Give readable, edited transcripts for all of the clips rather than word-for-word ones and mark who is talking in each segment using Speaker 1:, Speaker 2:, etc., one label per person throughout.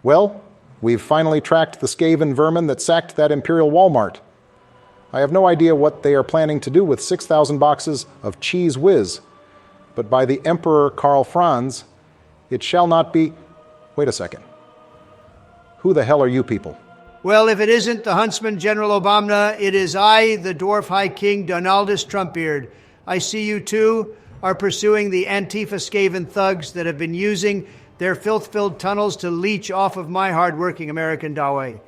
Speaker 1: Well, we've finally tracked the Skaven vermin that sacked that Imperial Walmart. I have no idea what they are planning to do with 6,000 boxes of Cheese Whiz, but by the Emperor Karl Franz, it shall not be... Wait a second. Who the hell are you people?
Speaker 2: Well, if it isn't the Huntsman General Obamna, it is I, the Dwarf High King Donaldus Trumpbeard. I see you too are pursuing the Antifa Skaven thugs that have been using their filth-filled tunnels to leech off of my hard-working American Dawei.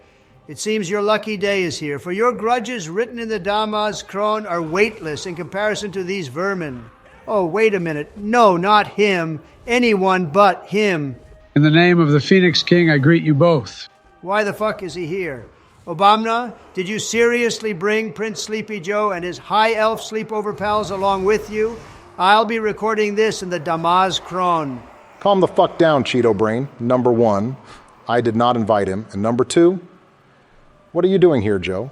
Speaker 2: It seems your lucky day is here, for your grudges written in the Damaz Kron are weightless in comparison to these vermin. Oh, wait a minute. No, not him. Anyone but him.
Speaker 3: In the name of the Phoenix King, I greet you both.
Speaker 2: Why the fuck is he here? Obamna, did you seriously bring Prince Sleepy Joe and his high elf sleepover pals along with you? I'll be recording this in the Damaz Kron.
Speaker 1: Calm the fuck down, Cheeto Brain. Number one, I did not invite him. And number two, what are you doing here, Joe?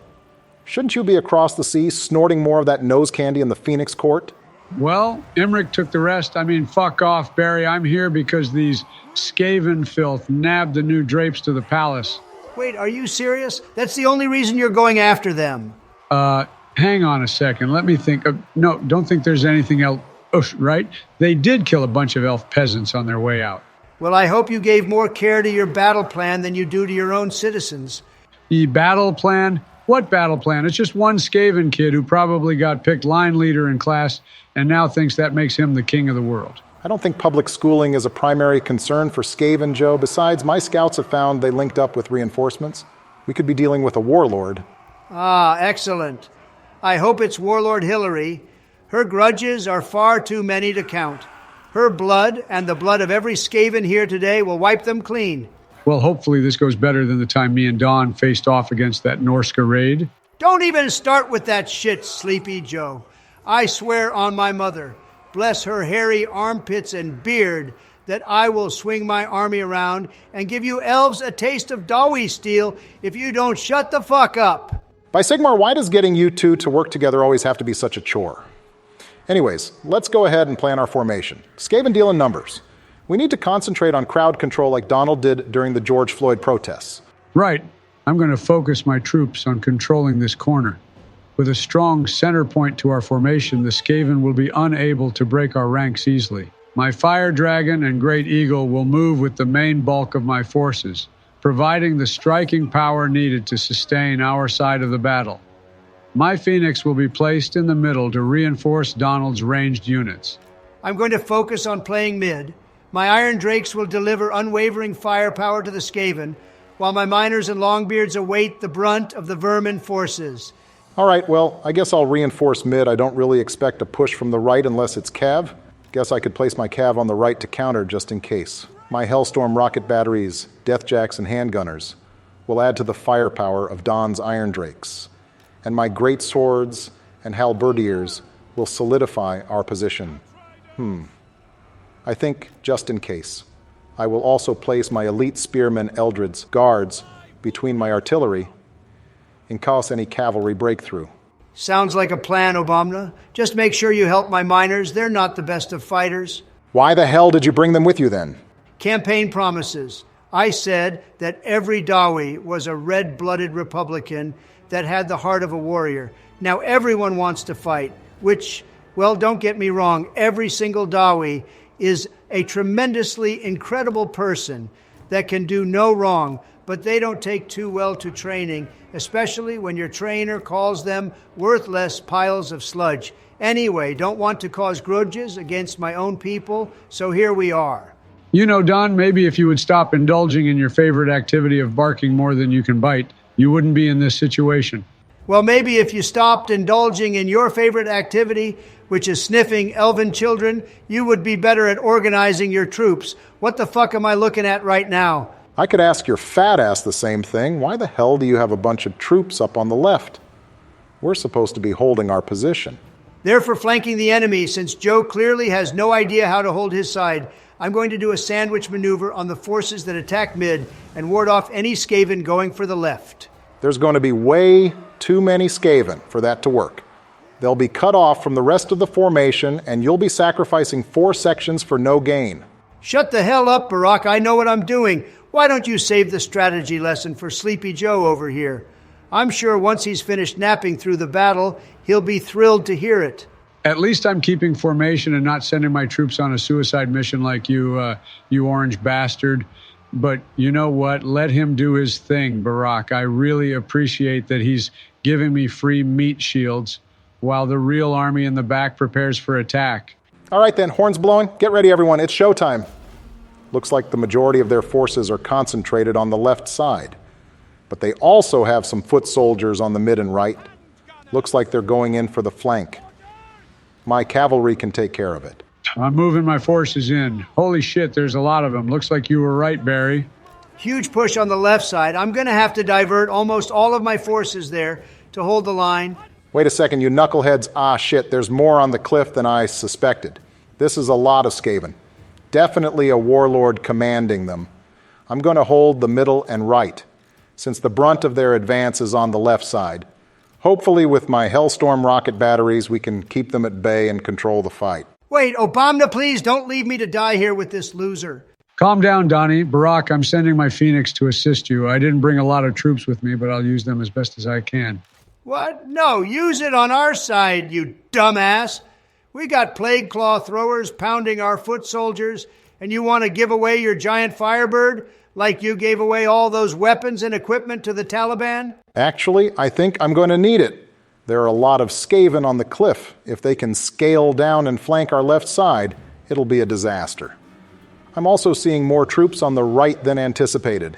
Speaker 1: Shouldn't you be across the sea snorting more of that nose candy in the Phoenix court?
Speaker 3: Well, Emmerich took the rest. Fuck off, Barry. I'm here because these Skaven filth nabbed the new drapes to the palace.
Speaker 2: Wait, are you serious? That's the only reason you're going after them.
Speaker 3: Hang on a second. Let me think. No, don't think there's anything else, right? They did kill a bunch of elf peasants on their way out.
Speaker 2: Well, I hope you gave more care to your battle plan than you do to your own citizens.
Speaker 3: The battle plan? What battle plan? It's just one Skaven kid who probably got picked line leader in class and now thinks that makes him the king of the world.
Speaker 1: I don't think public schooling is a primary concern for Skaven, Joe. Besides, my scouts have found they linked up with reinforcements. We could be dealing with a warlord.
Speaker 2: Ah, excellent. I hope it's Warlord Hillary. Her grudges are far too many to count. Her blood and the blood of every Skaven here today will wipe them clean.
Speaker 3: Well, hopefully this goes better than the time me and Don faced off against that Norska raid.
Speaker 2: Don't even start with that shit, Sleepy Joe. I swear on my mother, bless her hairy armpits and beard, that I will swing my army around and give you elves a taste of Dawei steel if you don't shut the fuck up.
Speaker 1: By Sigmar, why does getting you two to work together always have to be such a chore? Anyways, let's go ahead and plan our formation. Skaven deal in numbers. We need to concentrate on crowd control like Donald did during the George Floyd protests.
Speaker 3: Right. I'm going to focus my troops on controlling this corner. With a strong center point to our formation, the Skaven will be unable to break our ranks easily. My Fire Dragon and Great Eagle will move with the main bulk of my forces, providing the striking power needed to sustain our side of the battle. My Phoenix will be placed in the middle to reinforce Donald's ranged units.
Speaker 2: I'm going to focus on playing mid. My Iron Drakes will deliver unwavering firepower to the Skaven, while my Miners and Longbeards await the brunt of the vermin forces.
Speaker 1: All right, well, I guess I'll reinforce mid. I don't really expect a push from the right unless it's Cav. Guess I could place my Cav on the right to counter just in case. My Hellstorm rocket batteries, Deathjacks, and handgunners will add to the firepower of Don's Iron Drakes. And my great swords and halberdiers will solidify our position. I think, just in case, I will also place my elite spearmen Eldred's guards between my artillery in case any cavalry breakthrough.
Speaker 2: Sounds like a plan, Obamna. Just make sure you help my miners. They're not the best of fighters.
Speaker 1: Why the hell did you bring them with you then?
Speaker 2: Campaign promises. I said that every Dawei was a red-blooded Republican that had the heart of a warrior. Now everyone wants to fight, which, well, don't get me wrong, every single Dawei is a tremendously incredible person that can do no wrong, but they don't take too well to training, especially when your trainer calls them worthless piles of sludge. Anyway, don't want to cause grudges against my own people, so here we are.
Speaker 3: You know, Don, maybe if you would stop indulging in your favorite activity of barking more than you can bite, you wouldn't be in this situation.
Speaker 2: Well, maybe if you stopped indulging in your favorite activity, which is sniffing elven children, you would be better at organizing your troops. What the fuck am I looking at right now?
Speaker 1: I could ask your fat ass the same thing. Why the hell do you have a bunch of troops up on the left? We're supposed to be holding our position.
Speaker 2: They're for flanking the enemy, since Joe clearly has no idea how to hold his side. I'm going to do a sandwich maneuver on the forces that attack mid and ward off any Skaven going for the left.
Speaker 1: There's going to be way too many Skaven for that to work. They'll be cut off from the rest of the formation, and you'll be sacrificing 4 sections for no gain.
Speaker 2: Shut the hell up, Barack. I know what I'm doing. Why don't you save the strategy lesson for Sleepy Joe over here? I'm sure once he's finished napping through the battle, he'll be thrilled to hear it.
Speaker 3: At least I'm keeping formation and not sending my troops on a suicide mission like you orange bastard. But you know what? Let him do his thing, Barack. I really appreciate that he's giving me free meat shields while the real army in the back prepares for attack.
Speaker 1: All right then, horns blowing. Get ready, everyone. It's showtime. Looks like the majority of their forces are concentrated on the left side. But they also have some foot soldiers on the mid and right. Looks like they're going in for the flank. My cavalry can take care of it.
Speaker 3: I'm moving my forces in. Holy shit, there's a lot of them. Looks like you were right, Barry.
Speaker 2: Huge push on the left side. I'm going to have to divert almost all of my forces there to hold the line.
Speaker 1: Wait a second, you knuckleheads. Ah, shit, there's more on the cliff than I suspected. This is a lot of Skaven. Definitely a warlord commanding them. I'm going to hold the middle and right, since the brunt of their advance is on the left side. Hopefully with my Hellstorm rocket batteries, we can keep them at bay and control the fight.
Speaker 2: Wait, Obamna, please don't leave me to die here with this loser.
Speaker 3: Calm down, Donnie. Barack, I'm sending my Phoenix to assist you. I didn't bring a lot of troops with me, but I'll use them as best as I can.
Speaker 2: What? No, use it on our side, you dumbass. We got plague claw throwers pounding our foot soldiers, and you want to give away your giant Firebird like you gave away all those weapons and equipment to the Taliban?
Speaker 1: Actually, I think I'm going to need it. There are a lot of Skaven on the cliff. If they can scale down and flank our left side, it'll be a disaster. I'm also seeing more troops on the right than anticipated.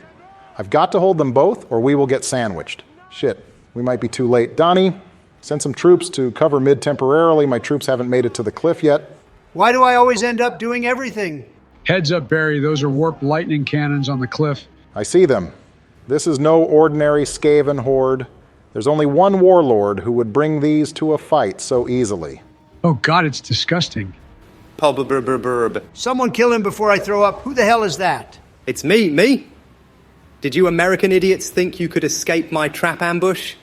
Speaker 1: I've got to hold them both, or we will get sandwiched. Shit, we might be too late. Donnie, send some troops to cover mid temporarily. My troops haven't made it to the cliff yet.
Speaker 2: Why do I always end up doing everything?
Speaker 3: Heads up, Barry. Those are warped lightning cannons on the cliff.
Speaker 1: I see them. This is no ordinary Skaven horde. There's only one warlord who would bring these to a fight so easily.
Speaker 3: Oh, God, it's disgusting.
Speaker 2: Someone kill him before I throw up. Who the hell is that?
Speaker 4: It's me. Did you American idiots think you could escape my trap ambush?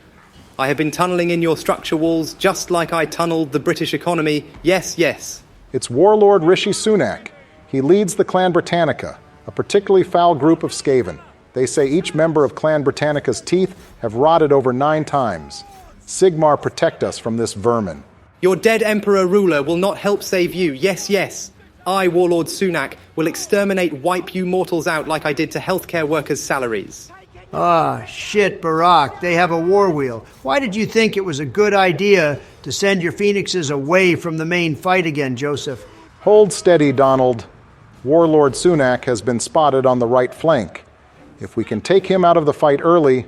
Speaker 4: I have been tunneling in your structure walls just like I tunneled the British economy. Yes.
Speaker 1: It's Warlord Rishi Sunak. He leads the Clan Britannica, a particularly foul group of Skaven. They say each member of Clan Britannica's teeth have rotted over 9 times. Sigmar, protect us from this vermin.
Speaker 4: Your dead emperor ruler will not help save you. Yes. I, Warlord Sunak, will wipe you mortals out like I did to healthcare workers' salaries.
Speaker 2: Ah, shit, Barack. They have a war wheel. Why did you think it was a good idea to send your phoenixes away from the main fight again, Joseph?
Speaker 1: Hold steady, Donald. Warlord Sunak has been spotted on the right flank. If we can take him out of the fight early,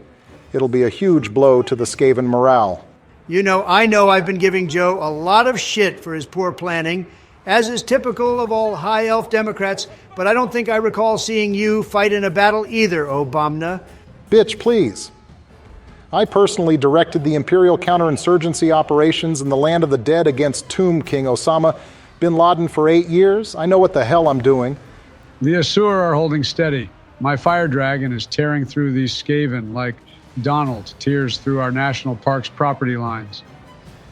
Speaker 1: it'll be a huge blow to the Skaven morale.
Speaker 2: I know I've been giving Joe a lot of shit for his poor planning, as is typical of all high elf Democrats, but I don't think I recall seeing you fight in a battle either, Obamna.
Speaker 1: Bitch, please. I personally directed the Imperial counterinsurgency operations in the land of the dead against Tomb King Osama bin Laden for 8 years. I know what the hell I'm doing.
Speaker 3: The Asur are holding steady. My fire dragon is tearing through these Skaven like Donald tears through our national park's property lines.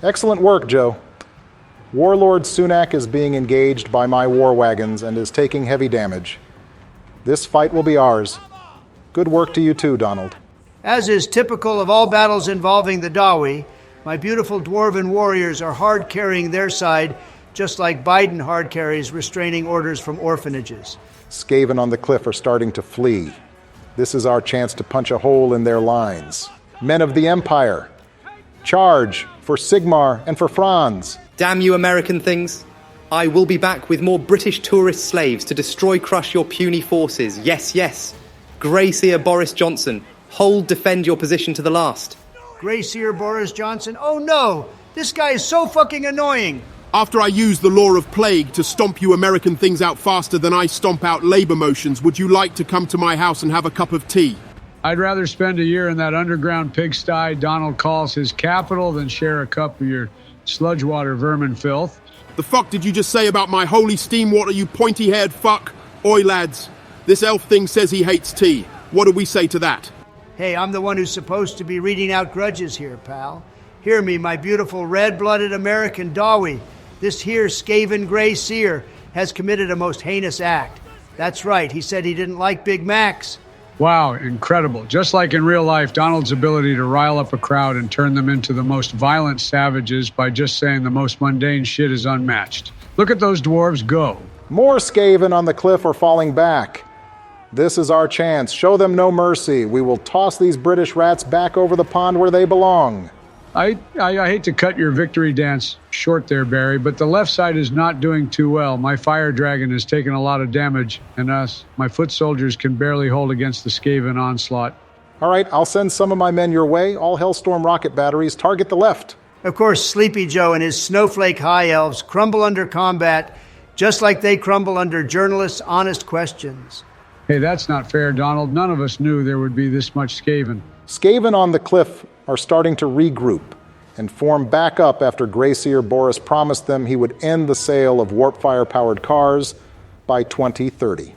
Speaker 1: Excellent work, Joe. Warlord Sunak is being engaged by my war wagons and is taking heavy damage. This fight will be ours. Good work to you too, Donald.
Speaker 2: As is typical of all battles involving the Dawi, my beautiful dwarven warriors are hard carrying their side, just like Biden hard carries restraining orders from orphanages.
Speaker 1: Skaven on the cliff are starting to flee. This is our chance to punch a hole in their lines. Men of the Empire, charge for Sigmar and for Franz.
Speaker 4: Damn you American things. I will be back with more British tourist slaves to crush your puny forces. Yes. Grey Seer Boris Johnson, defend your position to the last.
Speaker 2: Grey Seer Boris Johnson? Oh no! This guy is so fucking annoying!
Speaker 5: After I use the law of plague to stomp you American things out faster than I stomp out labor motions, would you like to come to my house and have a cup of tea?
Speaker 3: I'd rather spend a year in that underground pigsty Donald calls his capital than share a cup of your sludge water vermin filth.
Speaker 5: The fuck did you just say about my holy steam water, you pointy-haired fuck? Oi, lads. This elf thing says he hates tea. What do we say to that?
Speaker 2: Hey, I'm the one who's supposed to be reading out grudges here, pal. Hear me, my beautiful red-blooded American Dawi. This here Skaven Grey Seer has committed a most heinous act. That's right, he said he didn't like Big Macs.
Speaker 3: Wow, incredible. Just like in real life, Donald's ability to rile up a crowd and turn them into the most violent savages by just saying the most mundane shit is unmatched. Look at those dwarves go.
Speaker 1: More Skaven on the cliff are falling back. This is our chance. Show them no mercy. We will toss these British rats back over the pond where they belong.
Speaker 3: I hate to cut your victory dance short there, Barry, but the left side is not doing too well. My fire dragon has taken a lot of damage, and my foot soldiers can barely hold against the Skaven onslaught.
Speaker 1: All right, I'll send some of my men your way. All Hellstorm rocket batteries target the left.
Speaker 2: Of course, Sleepy Joe and his snowflake high elves crumble under combat, just like they crumble under journalists' honest questions.
Speaker 3: Hey, that's not fair, Donald. None of us knew there would be this much Skaven.
Speaker 1: Skaven on the cliff are starting to regroup and form back up after Grey-Seer Boris promised them he would end the sale of warp-fire-powered cars by 2030.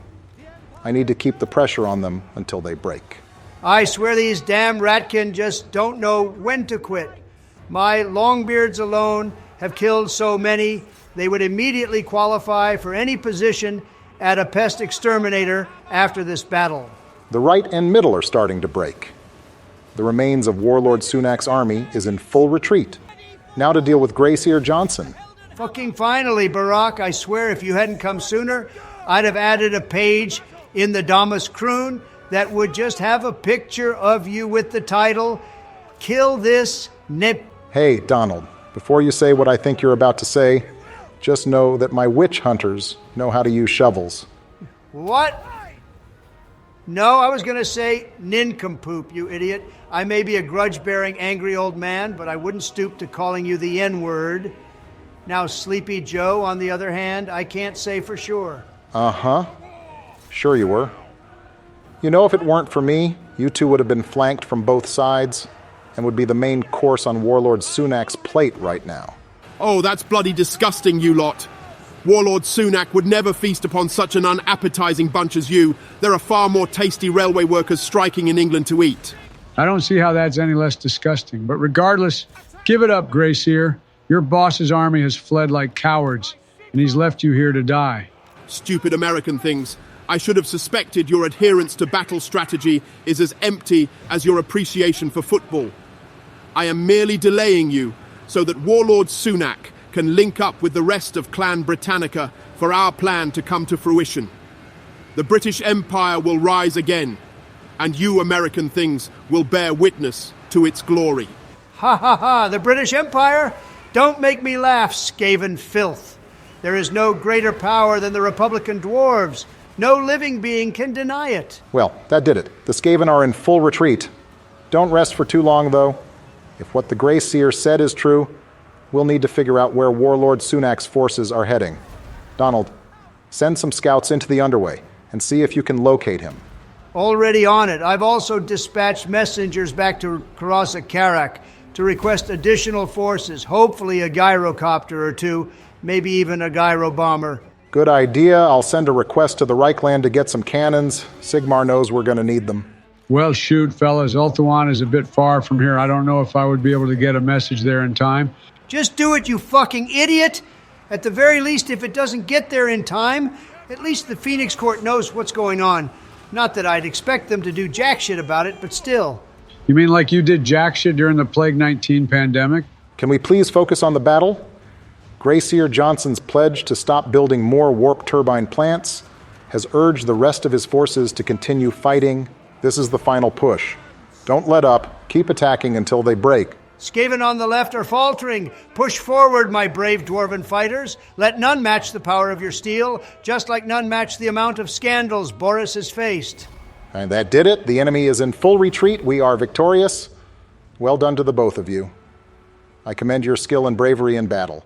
Speaker 1: I need to keep the pressure on them until they break.
Speaker 2: I swear these damn ratkin just don't know when to quit. My longbeards alone have killed so many, they would immediately qualify for any position at a pest exterminator after this battle.
Speaker 1: The right and middle are starting to break. The remains of Warlord Sunak's army is in full retreat. Now to deal with Grey-Seer Johnson.
Speaker 2: Fucking finally, Barack. I swear if you hadn't come sooner, I'd have added a page in the Damas Kroon that would just have a picture of you with the title, Kill This Nip.
Speaker 1: Hey, Donald, before you say what I think you're about to say, just know that my witch hunters know how to use shovels.
Speaker 2: What? No, I was going to say nincompoop, you idiot. I may be a grudge-bearing, angry old man, but I wouldn't stoop to calling you the N-word. Now, Sleepy Joe, on the other hand, I can't say for sure.
Speaker 1: Uh-huh. Sure you were. You know, if it weren't for me, you two would have been flanked from both sides and would be the main course on Warlord Sunak's plate right now.
Speaker 5: Oh, that's bloody disgusting, you lot. Warlord Sunak would never feast upon such an unappetizing bunch as you. There are far more tasty railway workers striking in England to eat.
Speaker 3: I don't see how that's any less disgusting. But regardless, give it up, Grey-Seer. Your boss's army has fled like cowards, and he's left you here to die.
Speaker 5: Stupid American things. I should have suspected your adherence to battle strategy is as empty as your appreciation for football. I am merely delaying you so that Warlord Sunak can link up with the rest of Clan Britannica for our plan to come to fruition. The British Empire will rise again, and you American things will bear witness to its glory.
Speaker 2: Ha ha ha, the British Empire? Don't make me laugh, Skaven filth. There is no greater power than the Republican dwarves. No living being can deny it.
Speaker 1: Well, that did it. The Skaven are in full retreat. Don't rest for too long, though. If what the Grey-Seer said is true, we'll need to figure out where Warlord Sunak's forces are heading. Donald, send some scouts into the underway and see if you can locate him.
Speaker 2: Already on it. I've also dispatched messengers back to Karasa Karak to request additional forces, hopefully a gyrocopter or two, maybe even a gyro bomber.
Speaker 1: Good idea. I'll send a request to the Reichland to get some cannons. Sigmar knows we're going to need them.
Speaker 3: Well, shoot, fellas, Ulthuan is a bit far from here. I don't know if I would be able to get a message there in time.
Speaker 2: Just do it, you fucking idiot! At the very least, if it doesn't get there in time, at least the Phoenix Court knows what's going on. Not that I'd expect them to do jack shit about it, but still.
Speaker 3: You mean like you did jack shit during the Plague-19 pandemic?
Speaker 1: Can we please focus on the battle? Grey-Seer Johnson's pledge to stop building more warp turbine plants has urged the rest of his forces to continue fighting. This is the final push. Don't let up. Keep attacking until they break.
Speaker 2: Skaven on the left are faltering. Push forward, my brave dwarven fighters. Let none match the power of your steel, just like none match the amount of scandals Boris has faced.
Speaker 1: And that did it. The enemy is in full retreat. We are victorious. Well done to the both of you. I commend your skill and bravery in battle.